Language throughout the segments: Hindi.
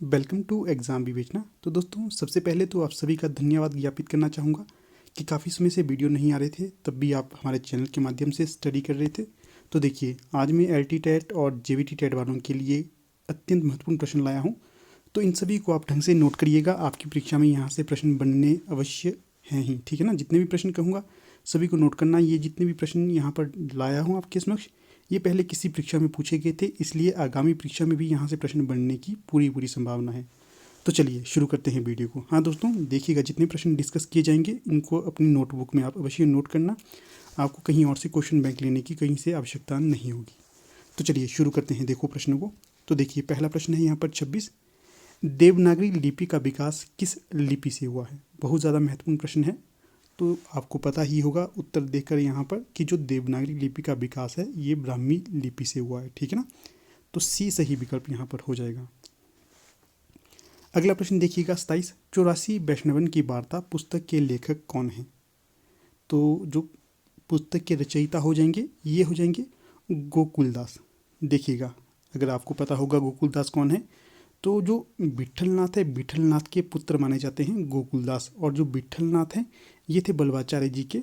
वेलकम टू एग्ज़ाम विवेचना। तो दोस्तों, सबसे पहले तो आप सभी का धन्यवाद ज्ञापित करना चाहूँगा कि काफ़ी समय से वीडियो नहीं आ रहे थे, तब भी आप हमारे चैनल के माध्यम से स्टडी कर रहे थे। तो देखिए, आज मैं LT टेट और JVT टेट वालों के लिए अत्यंत महत्वपूर्ण प्रश्न लाया हूँ। तो इन सभी को आप ढंग से नोट करिएगा, आपकी परीक्षा में यहाँ से प्रश्न बनने अवश्य हैं ही, ठीक है ना। जितने भी प्रश्न कहूँगा सभी को नोट करना। ये जितने भी प्रश्न यहाँ पर लाया हूँ आपके समक्ष, ये पहले किसी परीक्षा में पूछे गए थे, इसलिए आगामी परीक्षा में भी यहाँ से प्रश्न बनने की पूरी संभावना है। तो चलिए शुरू करते हैं वीडियो को। हाँ दोस्तों, देखिएगा, जितने प्रश्न डिस्कस किए जाएंगे इनको अपनी नोटबुक में आप अवश्य नोट करना। आपको कहीं और से क्वेश्चन बैंक लेने की कहीं से आवश्यकता नहीं होगी। तो चलिए शुरू करते हैं। देखो प्रश्नों को। तो देखिए, पहला प्रश्न है यहाँ पर 26, देवनागरी लिपि का विकास किस लिपि से हुआ है। बहुत ज़्यादा महत्वपूर्ण प्रश्न है, तो आपको पता ही होगा उत्तर देखकर यहाँ पर कि जो देवनागरी लिपि का विकास है ये ब्राह्मी लिपि से हुआ है, ठीक है ना। तो सी सही विकल्प यहाँ पर हो जाएगा। अगला प्रश्न देखिएगा 27, 84 वैष्णवन की वार्ता पुस्तक के लेखक कौन हैं। तो जो पुस्तक के रचयिता हो जाएंगे ये हो जाएंगे गोकुलदास। देखिएगा, अगर आपको पता होगा गोकुलदास कौन है, तो जो विठलनाथ है, विठलनाथ के पुत्र माने जाते हैं गोकुलदास। और जो विठलनाथ हैं ये थे बल्वाचार्य जी के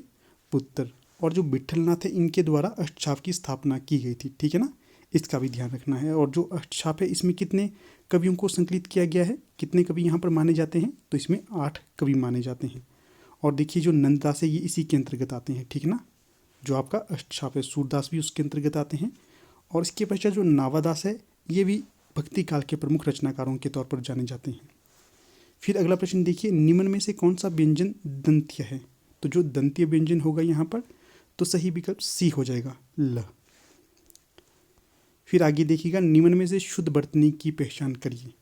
पुत्र। और जो विठलनाथ है इनके द्वारा अष्टछाप की स्थापना की गई थी, ठीक है ना। इसका भी ध्यान रखना है। और जो अष्टछाप है इसमें कितने कवियों को संकलित किया गया है, कितने कवि यहाँ पर माने जाते हैं, तो इसमें 8 कवि माने जाते हैं। और देखिए, जो नंददास है ये इसी के अंतर्गत आते हैं, ठीक है ना। जो आपका अष्टछाप है, सूरदास भी उसके अंतर्गत आते हैं। और इसके पश्चात जो नावादास है ये भी भक्ति काल के प्रमुख रचनाकारों के तौर पर जाने जाते हैं। फिर अगला प्रश्न देखिए, निम्न में से कौन सा व्यंजन दंत्य है। तो जो दंत्य व्यंजन होगा यहाँ पर, तो सही विकल्प सी हो जाएगा, ल। फिर आगे देखिएगा, निम्न में से शुद्ध वर्तनी की पहचान करिए।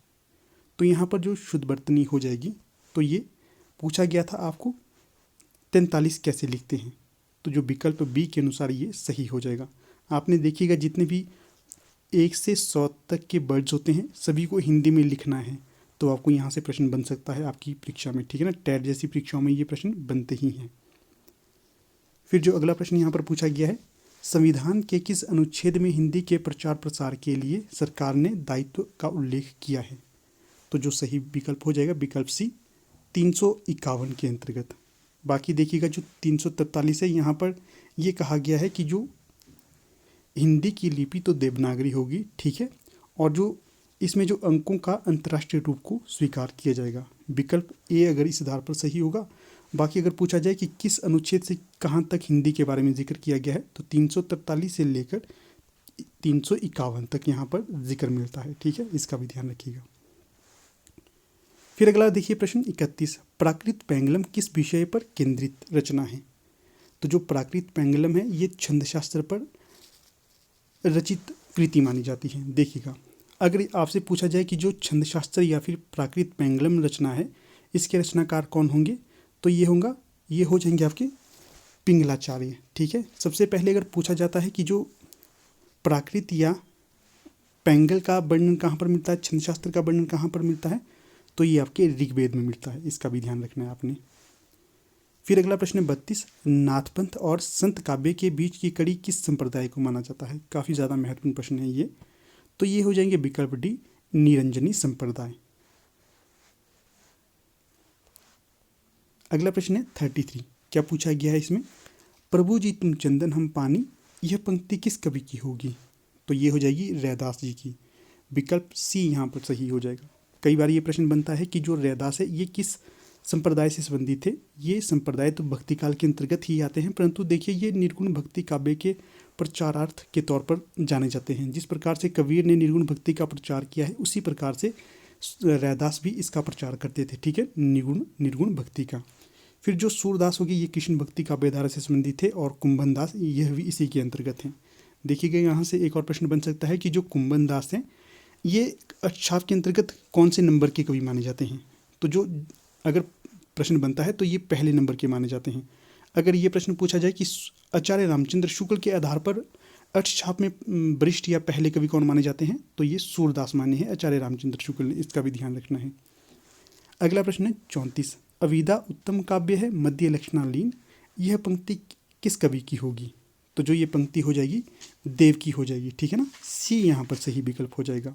तो यहाँ पर जो शुद्ध वर्तनी हो जाएगी, तो ये पूछा गया था आपको 43 कैसे लिखते हैं, तो जो विकल्प बी के अनुसार ये सही हो जाएगा। आपने देखिएगा, जितने भी 1 से 100 तक के वर्ड्स होते हैं सभी को हिंदी में लिखना है, तो आपको यहाँ से प्रश्न बन सकता है आपकी परीक्षा में, ठीक है ना। टेट जैसी परीक्षाओं में ये प्रश्न बनते ही हैं। फिर जो अगला प्रश्न यहाँ पर पूछा गया है, संविधान के किस अनुच्छेद में हिंदी के प्रचार प्रसार के लिए सरकार ने दायित्व का उल्लेख किया है। तो जो सही विकल्प हो जाएगा विकल्प सी, 351 के अंतर्गत। बाकी देखिएगा, जो 343 है यहाँ पर ये कहा गया है कि जो हिंदी की लिपि तो देवनागरी होगी, ठीक है। और जो इसमें जो अंकों का अंतर्राष्ट्रीय रूप को स्वीकार किया जाएगा। विकल्प ए अगर इस आधार पर सही होगा। बाकी अगर पूछा जाए कि किस अनुच्छेद से कहाँ तक हिंदी के बारे में जिक्र किया गया है, तो 343 से लेकर 351 तक यहाँ पर जिक्र मिलता है, ठीक है। इसका भी ध्यान रखिएगा। फिर अगला देखिए प्रश्न 31, प्राकृत पेंगलम किस विषय पर केंद्रित रचना है। तो जो प्राकृत पेंगलम है ये छंदशास्त्र पर रचित कृति मानी जाती है। देखिएगा, अगर आपसे पूछा जाए कि जो छंदशास्त्र या फिर प्राकृत पेंगलम रचना है इसके रचनाकार कौन होंगे, तो ये हो जाएंगे आपके पिंगलाचार्य, ठीक है। सबसे पहले अगर पूछा जाता है कि जो प्राकृत या पेंगल का वर्णन कहाँ पर मिलता है, छंदशास्त्र का वर्णन कहाँ पर मिलता है, तो ये आपके ऋग्वेद में मिलता है। इसका भी ध्यान रखना है आपने। फिर अगला प्रश्न 32, नाथपंथ और संत काव्य के बीच की कड़ी किस संप्रदाय को माना जाता है। काफ़ी ज़्यादा महत्वपूर्ण प्रश्न है ये। तो ये हो जाएंगे विकल्प डी, निरंजनी संप्रदाय। अगला प्रश्न है 33, क्या पूछा गया है इसमें, प्रभु जी तुम चंदन हम पानी, यह पंक्ति किस कवि की होगी। तो ये हो जाएगी रैदास जी की। विकल्प सी यहाँ पर सही हो जाएगा। कई बार ये प्रश्न बनता है कि जो रैदास है ये किस संप्रदाय से संबंधित थे। ये संप्रदाय तो भक्ति काल के अंतर्गत ही आते हैं, परंतु देखिए ये निर्गुण भक्ति काव्य के प्रचारार्थ के तौर पर जाने जाते हैं। जिस प्रकार से कबीर ने निर्गुण भक्ति का प्रचार किया है उसी प्रकार से रैदास भी इसका प्रचार करते थे, ठीक है, निर्गुण भक्ति का। फिर जो सूरदास होगी ये कृष्ण भक्ति काव्यधारा से संबंधित थे, और कुंभन दास यह भी इसी के अंतर्गत हैं। देखिएगा, यहाँ से एक और प्रश्न बन सकता है कि जो कुंभन दास हैं ये अष्टछाप के अंतर्गत कौन से नंबर के कवि माने जाते हैं। तो जो अगर प्रश्न बनता है तो ये पहले नंबर के माने जाते हैं। अगर ये प्रश्न पूछा जाए कि आचार्य रामचंद्र शुक्ल के आधार पर अष्टछाप में वरिष्ठ या पहले कवि कौन माने जाते हैं, तो ये सूरदास माने हैं आचार्य रामचंद्र शुक्ल ने। इसका भी ध्यान रखना है। अगला प्रश्न है 34, अविदा उत्तम काव्य है मध्य लक्षणालीन, यह पंक्ति किस कवि की होगी। तो जो ये पंक्ति हो जाएगी देव की हो जाएगी, ठीक है ना। सी यहाँ पर सही विकल्प हो जाएगा।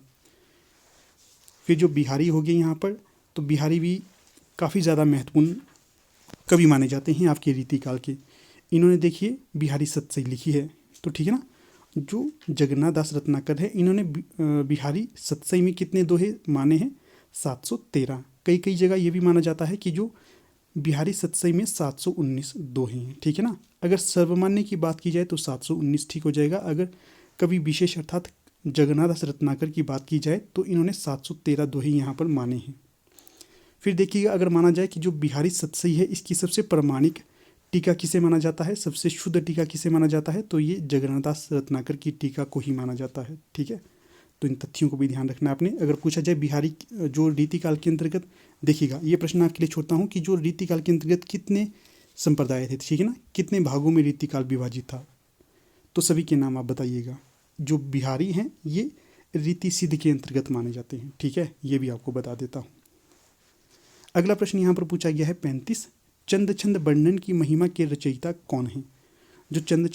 फिर जो बिहारी हो गए यहाँ पर, तो बिहारी भी काफ़ी ज़्यादा महत्वपूर्ण कवि माने जाते हैं आपके रीतिकाल के। इन्होंने देखिए बिहारी सतसई लिखी है, तो ठीक है ना। जो जगन्नाथ दास रत्नाकर है, इन्होंने बिहारी सतसई में कितने दोहे माने हैं? 713। कई कई जगह ये भी माना जाता है कि जो बिहारी सतसई में 719 दोहे हैं, ठीक है ना। अगर सर्वमान्य की बात की जाए तो 719 ठीक हो जाएगा। अगर कवि विशेष अर्थात जगन्नाथ दास रत्नाकर की बात की जाए तो इन्होंने 713 दोहे यहाँ पर माने हैं। फिर देखिएगा, अगर माना जाए कि जो बिहारी सतसई है, इसकी सबसे प्रामाणिक टीका किसे माना जाता है, सबसे शुद्ध टीका किसे माना जाता है, तो ये जगन्नाथ दास रत्नाकर की टीका को ही माना जाता है, ठीक है। तो इन तथ्यों को भी ध्यान रखना आपने। अगर पूछा जाए बिहारी जो रीतिकाल के अंतर्गत, देखिएगा ये प्रश्न आपके लिए छोड़ता हूँ कि जो रीतिकाल के अंतर्गत कितने संप्रदाय थे, ठीक है ना, कितने भागों में रीतिकाल विभाजित था, तो सभी के नाम आप बताइएगा। जो बिहारी हैं ये रीति सिद्ध के अंतर्गत माने जाते हैं, ठीक है, ये भी आपको बता देता हूँ। अगला प्रश्न यहाँ पर पूछा गया है 35, चंद छंद वर्णन की महिमा के रचयिता कौन है? जो चंद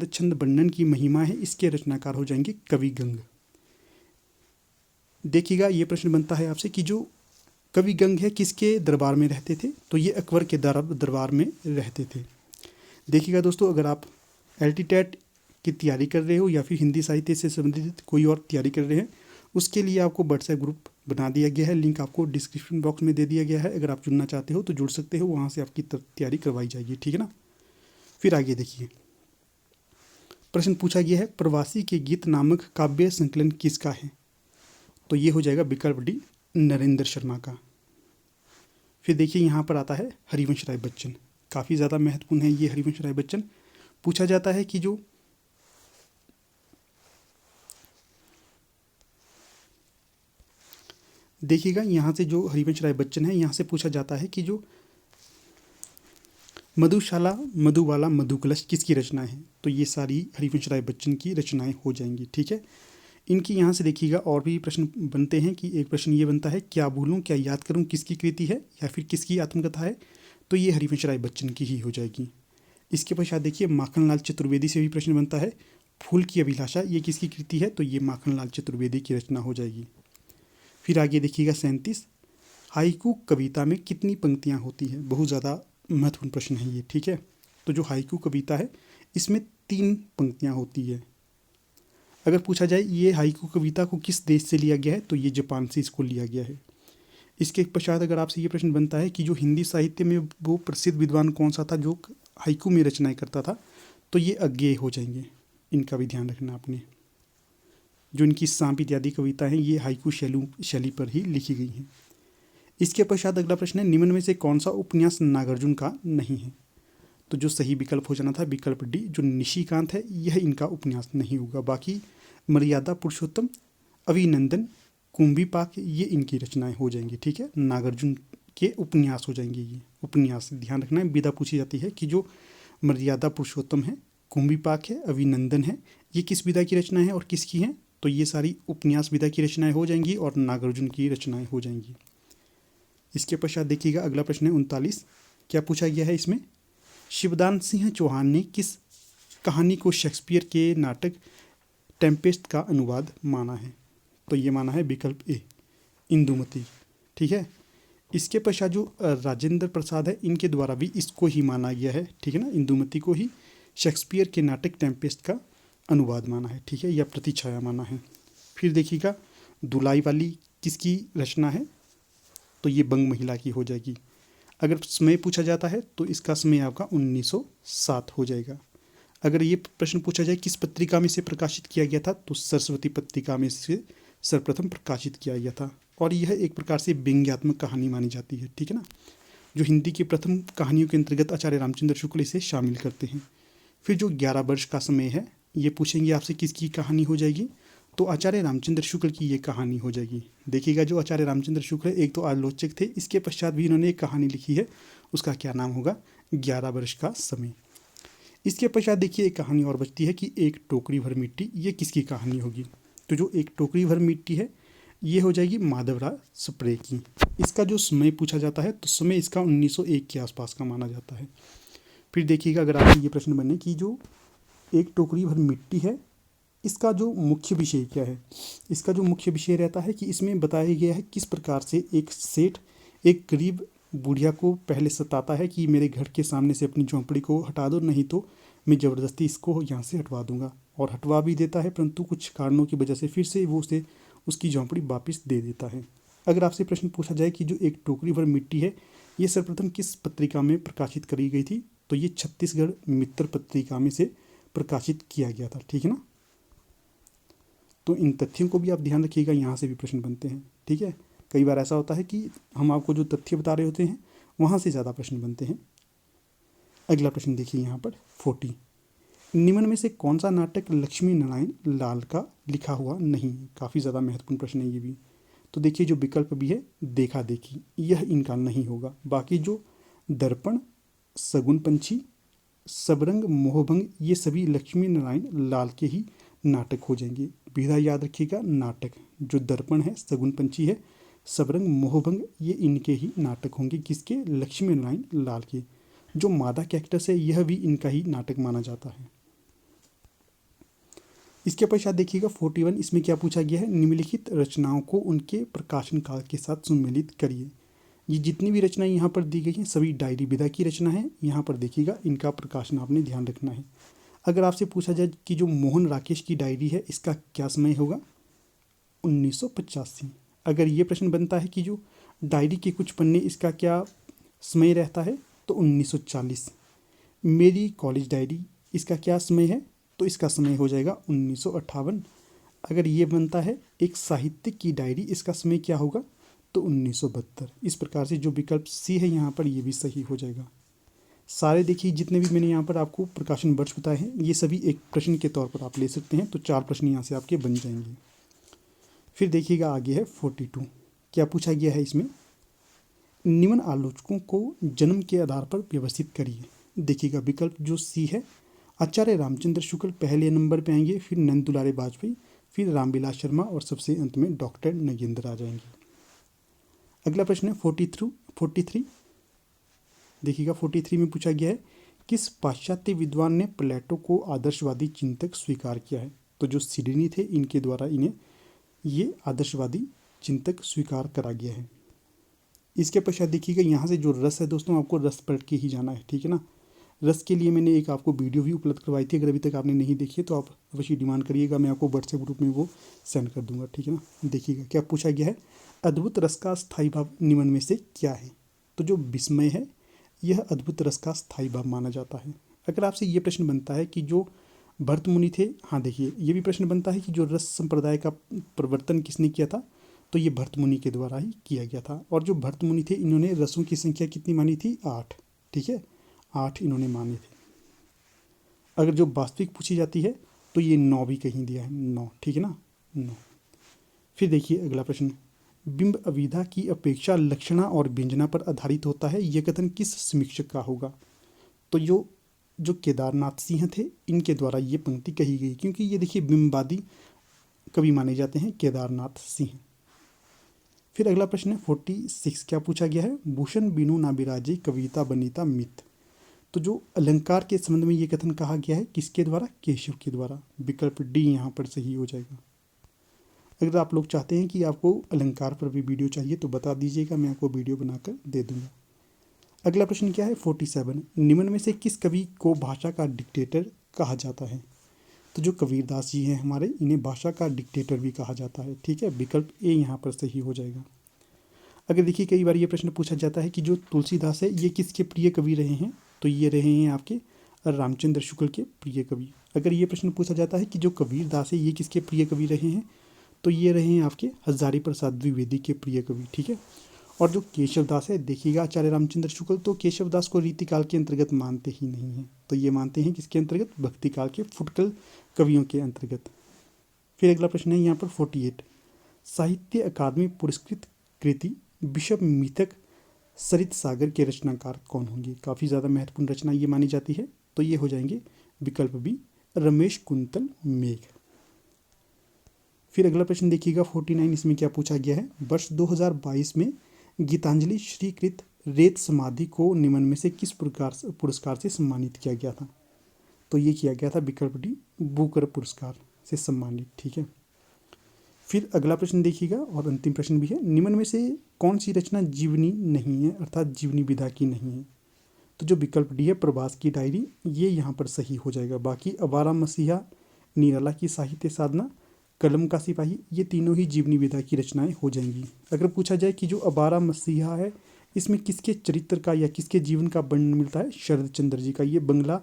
छंद वर्णन की महिमा है, इसके रचनाकार हो जाएंगे कवि गंग। देखिएगा ये प्रश्न बनता है आपसे कि जो कवि गंग है किसके दरबार में रहते थे, तो ये अकबर के दरबार में रहते थे। देखिएगा दोस्तों, अगर आप LT-TET की तैयारी कर रहे हो या फिर हिंदी साहित्य से संबंधित कोई और तैयारी कर रहे हैं, उसके लिए आपको व्हाट्सएप ग्रुप बना दिया गया है, लिंक आपको डिस्क्रिप्शन बॉक्स में दे दिया गया है। अगर आप जुड़ना चाहते हो तो जुड़ सकते हो, वहाँ से आपकी तैयारी करवाई जाएगी, ठीक है ना। फिर आगे देखिए, प्रश्न पूछा गया है प्रवासी के गीत नामक काव्य संकलन किसका है, तो ये हो जाएगा विकल्प डी, नरेंद्र शर्मा का। फिर देखिए यहाँ पर आता है हरिवंश राय बच्चन, काफ़ी ज़्यादा महत्वपूर्ण है ये हरिवंश राय बच्चन। पूछा जाता है कि जो देखिएगा यहाँ से जो हरिवंश राय बच्चन है, यहाँ से पूछा जाता है कि जो मधुशाला मधुबाला मधुकलश किसकी रचनाएं हैं, तो ये सारी हरिवंश राय बच्चन की रचनाएं हो जाएंगी, ठीक है। इनकी यहाँ से देखिएगा और भी प्रश्न बनते हैं कि एक प्रश्न ये बनता है क्या भूलूं क्या याद करूं किसकी कृति है या फिर किसकी आत्मकथा है, तो ये हरिवंश राय बच्चन की ही हो जाएगी। इसके पश्चात देखिए माखनलाल चतुर्वेदी से भी प्रश्न बनता है फूल की अभिलाषा, ये किसकी कृति है, तो ये माखनलाल चतुर्वेदी की रचना हो जाएगी। फिर आगे देखिएगा 37, हाइकू कविता में कितनी पंक्तियाँ होती हैं, बहुत ज़्यादा महत्वपूर्ण प्रश्न है ये, ठीक है। तो जो हाइकू कविता है इसमें 3 पंक्तियाँ होती है। अगर पूछा जाए ये हाइकू कविता को किस देश से लिया गया है, तो ये जापान से इसको लिया गया है। इसके पश्चात अगर आपसे ये प्रश्न बनता है कि जो हिंदी साहित्य में वो प्रसिद्ध विद्वान कौन सा था जो हाइकू में रचनाएं करता था, तो ये अज्ञेय हो जाएंगे, इनका भी ध्यान रखना आपने। जो इनकी सांप इत्यादि कविता हैं ये हाइकू शैली पर ही लिखी गई हैं। इसके पश्चात अगला प्रश्न है निम्न में से कौन सा उपन्यास नागार्जुन का नहीं है, तो जो सही विकल्प हो जाना था विकल्प डी, जो निशिकांत है यह इनका उपन्यास नहीं होगा। बाकी मर्यादा पुरुषोत्तम, अभिनंदन, कुंभीपाक ये इनकी रचनाएं हो जाएंगी, ठीक है, नागार्जुन के उपन्यास हो जाएंगे ये उपन्यास। ध्यान रखना है, विधा पूछी जाती है कि जो मर्यादा पुरुषोत्तम है, कुंभीपाक है, अभिनंदन है, ये किस विधा की रचना है और किसकी हैं, तो ये सारी उपन्यास विधा की रचनाएं हो जाएंगी और नागार्जुन की रचनाएं हो जाएंगी। इसके पश्चात देखिएगा अगला प्रश्न है 39, क्या पूछा गया है इसमें, शिवदान सिंह चौहान ने किस कहानी को शेक्सपियर के नाटक टेम्पेस्ट का अनुवाद माना है, तो ये माना है विकल्प ए, इंदुमती, ठीक है। इसके पश्चात जो राजेंद्र प्रसाद है इनके द्वारा भी इसको ही माना गया है, ठीक है ना, इंदुमती को ही शेक्सपियर के नाटक टेम्पेस्ट का अनुवाद माना है, ठीक है, या प्रतिछाया माना है। फिर देखिएगा दुलाई वाली किसकी रचना है, तो ये बंग महिला की हो जाएगी। अगर समय पूछा जाता है तो इसका समय आपका 1907 हो जाएगा। अगर ये प्रश्न पूछा जाए किस पत्रिका में से प्रकाशित किया गया था, तो सरस्वती पत्रिका में से सर्वप्रथम प्रकाशित किया गया था और यह एक प्रकार से व्यंग्यात्मक कहानी मानी जाती है, ठीक है ना। जो हिंदी की प्रथम कहानियों के अंतर्गत आचार्य रामचंद्र शुक्ल इसे शामिल करते हैं। फिर जो 11 वर्ष का समय है, ये पूछेंगे आपसे किसकी कहानी हो जाएगी, तो आचार्य रामचंद्र शुक्ल की ये कहानी हो जाएगी। देखिएगा जो आचार्य रामचंद्र शुक्ल एक तो आलोचक थे, इसके पश्चात भी इन्होंने एक कहानी लिखी है, उसका क्या नाम होगा, 11 वर्ष का समय। इसके पश्चात देखिए एक कहानी और बचती है कि एक टोकरी भर मिट्टी, ये किसकी कहानी होगी, तो जो एक टोकरी भर मिट्टी है ये हो जाएगी माधवराव सप्रे की। इसका जो समय पूछा जाता है तो समय इसका 1901 के आसपास का माना जाता है। फिर देखिएगा अगर आपसे ये प्रश्न बने कि जो एक टोकरी भर मिट्टी है इसका जो मुख्य विषय क्या है, इसका जो मुख्य विषय रहता है कि इसमें बताया गया है किस प्रकार से एक सेठ एक गरीब बुढ़िया को पहले सताता है कि मेरे घर के सामने से अपनी झोंपड़ी को हटा दो, नहीं तो मैं ज़बरदस्ती इसको यहाँ से हटवा दूंगा। और हटवा भी देता है, परंतु कुछ कारणों की वजह से फिर से वो उसे उसकी झोंपड़ी वापस दे देता है। अगर आपसे प्रश्न पूछा जाए कि जो एक टोकरी भर मिट्टी है ये सर्वप्रथम किस पत्रिका में प्रकाशित करी गई थी, तो ये छत्तीसगढ़ मित्र पत्रिका में से प्रकाशित किया गया था। ठीक है ना। तो इन तथ्यों को भी आप ध्यान रखिएगा, यहाँ से भी प्रश्न बनते हैं। ठीक है, कई बार ऐसा होता है कि हम आपको जो तथ्य बता रहे होते हैं वहाँ से ज़्यादा प्रश्न बनते हैं। अगला प्रश्न देखिए यहाँ पर 40, निम्न में से कौन सा नाटक लक्ष्मी नारायण लाल का लिखा हुआ नहीं है। काफ़ी ज़्यादा महत्वपूर्ण प्रश्न है ये भी। तो देखिए जो विकल्प भी है देखा देखी, यह इनका नहीं होगा। बाकी जो दर्पण, सगुन पंछी, सबरंग, मोहभंग, ये सभी लक्ष्मी नारायण लाल के ही नाटक हो जाएंगे। विधा याद रखिएगा, नाटक जो दर्पण है, सगुन पंछी है, सबरंग, मोहभंग, ये इनके ही नाटक होंगे। किसके? लक्ष्मी नारायण लाल के। जो मादा कैक्टस है यह भी इनका ही नाटक माना जाता है। इसके पश्चात देखिएगा 41, इसमें क्या पूछा गया है, निम्नलिखित रचनाओं को उनके प्रकाशन काल के साथ सम्मिलित करिए। ये जितनी भी रचनाएं यहाँ पर दी गई हैं सभी डायरी विधा की रचना है। यहाँ पर देखिएगा इनका प्रकाशन आपने ध्यान रखना है। अगर आपसे पूछा जाए कि जो मोहन राकेश की डायरी है इसका क्या समय होगा, 1985। अगर ये प्रश्न बनता है कि जो डायरी के कुछ पन्ने इसका क्या समय रहता है, तो 1940। मेरी कॉलेज डायरी इसका क्या समय है, तो इसका समय हो जाएगा 1958। अगर ये बनता है एक साहित्यिक की डायरी, इसका समय क्या होगा, तो 1972। इस प्रकार से जो विकल्प सी है यहाँ पर ये भी सही हो जाएगा। सारे देखिए जितने भी मैंने यहाँ पर आपको प्रकाशन वर्ष बताए हैं ये सभी एक प्रश्न के तौर पर आप ले सकते हैं। तो 4 प्रश्न यहाँ से आपके बन जाएंगे। फिर देखिएगा आगे है 42, क्या पूछा गया है इसमें, निम्न आलोचकों को जन्म के आधार पर व्यवस्थित करिए। देखिएगा विकल्प जो सी है, आचार्य रामचंद्र शुक्ल पहले नंबर पे आएंगे, फिर नंद दुलारे वाजपेयी, फिर रामविलास शर्मा और सबसे अंत में डॉक्टर नगेंद्र आ जाएंगे। अगला प्रश्न है 43। देखिएगा 43 में पूछा गया है, किस पाश्चात्य विद्वान ने प्लेटो को आदर्शवादी चिंतक स्वीकार किया है। तो जो सिडनी थे इनके द्वारा इन्हें ये आदर्शवादी चिंतक स्वीकार करा गया है। इसके पश्चात देखिएगा यहाँ से जो रस है दोस्तों, आपको रस पढ़ के ही जाना है। ठीक है ना। रस के लिए मैंने एक आपको वीडियो भी उपलब्ध करवाई थी, अगर अभी तक आपने नहीं देखी तो आप अवश्य डिमांड करिएगा, मैं आपको व्हाट्सएप ग्रुप में वो सेंड कर दूंगा। ठीक है ना। देखिएगा क्या पूछा गया है, अद्भुत रस का स्थायी भाव निम्न में से क्या है। तो जो विस्मय है यह अद्भुत रस का स्थायी भाव माना जाता है। अगर आपसे ये प्रश्न बनता है कि जो भरत मुनि थे, हाँ देखिए ये भी प्रश्न बनता है कि जो रस संप्रदाय का प्रवर्तन किसने किया था, तो ये भरत मुनि के द्वारा ही किया गया था। और जो भरत मुनि थे इन्होंने रसों की संख्या कितनी मानी थी, 8। ठीक है, 8 इन्होंने माने थे। अगर जो वास्तविक पूछी जाती है तो ये 9 भी कहीं दिया है, 9। ठीक है ना, 9। फिर देखिए अगला प्रश्न, बिंब अविधा की अपेक्षा लक्षणा और व्यंजना पर आधारित होता है, यह कथन किस समीक्षक का होगा। तो जो केदारनाथ सिंह थे इनके द्वारा ये पंक्ति कही गई, क्योंकि ये देखिए बिंबवादी कवि माने जाते हैं केदारनाथ सिंह। फिर अगला प्रश्न है 46, क्या पूछा गया है, भूषण बिनु ना बिराजे कविता बनीता मित। तो जो अलंकार के संबंध में ये कथन कहा गया है किसके द्वारा, केशव के द्वारा। विकल्प डी यहाँ पर सही हो जाएगा। अगर आप लोग चाहते हैं कि आपको अलंकार पर भी वीडियो चाहिए तो बता दीजिएगा, मैं आपको वीडियो बनाकर दे दूंगा। अगला प्रश्न क्या है 47, निम्न में से किस कवि को भाषा का डिक्टेटर कहा जाता है। तो जो कबीरदास जी हैं हमारे, इन्हें भाषा का डिक्टेटर भी कहा जाता है। ठीक है, विकल्प ए यहाँ पर सही हो जाएगा। अगर देखिए कई बार ये प्रश्न पूछा जाता है कि जो तुलसीदास है ये किसके प्रिय कवि रहे हैं, तो ये रहे हैं आपके रामचंद्र शुक्ल के प्रिय कवि। अगर ये प्रश्न पूछा जाता है कि जो कबीरदास है ये किसके प्रिय कवि रहे हैं, तो ये रहे हैं आपके हजारी प्रसाद द्विवेदी के प्रिय कवि। ठीक है। और जो केशवदास है, देखिएगा आचार्य रामचंद्र शुक्ल तो केशवदास को रीतिकाल के अंतर्गत मानते ही नहीं हैं, तो ये मानते हैं किसके अंतर्गत, भक्ति काल के फुटकल कवियों के अंतर्गत। फिर अगला प्रश्न है यहाँ पर 48, साहित्य अकादमी पुरस्कृत कृति विषम मिथक सरित सागर के रचनाकार कौन होंगे। काफ़ी ज़्यादा महत्वपूर्ण रचना ये मानी जाती है, तो ये हो जाएंगे विकल्प बी, रमेश कुंतल मेघ। फिर अगला प्रश्न देखिएगा 49, इसमें क्या पूछा गया है, वर्ष 2022 में गीतांजलि श्रीकृत रेत समाधि को निम्न में से किस पुरस्कार से सम्मानित किया गया था। तो ये किया गया था विकल्प डी, बुकर पुरस्कार से सम्मानित। ठीक है, फिर अगला प्रश्न देखिएगा और अंतिम प्रश्न भी है, निम्न में से कौन सी रचना जीवनी नहीं है, अर्थात जीवनी विधा की नहीं है। तो जो विकल्प डी है प्रभास की डायरी, ये यहाँ पर सही हो जाएगा। बाकी अवारा मसीहा, निराला की साहित्य साधना, कलम का सिपाही, ये तीनों ही जीवनी विधा की रचनाएं हो जाएंगी। अगर पूछा जाए कि जो अवारा मसीहा है इसमें किसके चरित्र का या किसके जीवन का वर्णन मिलता है, शरद चंद्र जी का। ये बंगला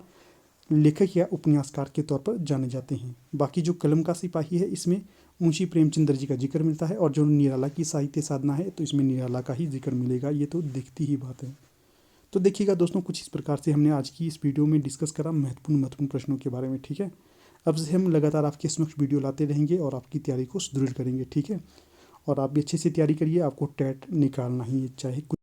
लेखक या उपन्यासकार के तौर पर जाने जाते हैं। बाकी जो कलम का सिपाही है इसमें मुंशी प्रेमचंद्र जी का जिक्र मिलता है, और जो निराला की साहित्य साधना है तो इसमें निराला का ही जिक्र मिलेगा। ये तो दिखती ही बात है। तो देखिएगा दोस्तों, कुछ इस प्रकार से हमने आज की इस वीडियो में डिस्कस करा महत्वपूर्ण प्रश्नों के बारे में। ठीक है, अब से हम लगातार आपके समक्ष वीडियो लाते रहेंगे और आपकी तैयारी को सुदृढ़ करेंगे। ठीक है, और आप भी अच्छे से तैयारी करिए, आपको टेट निकालना ही, चाहे कुछ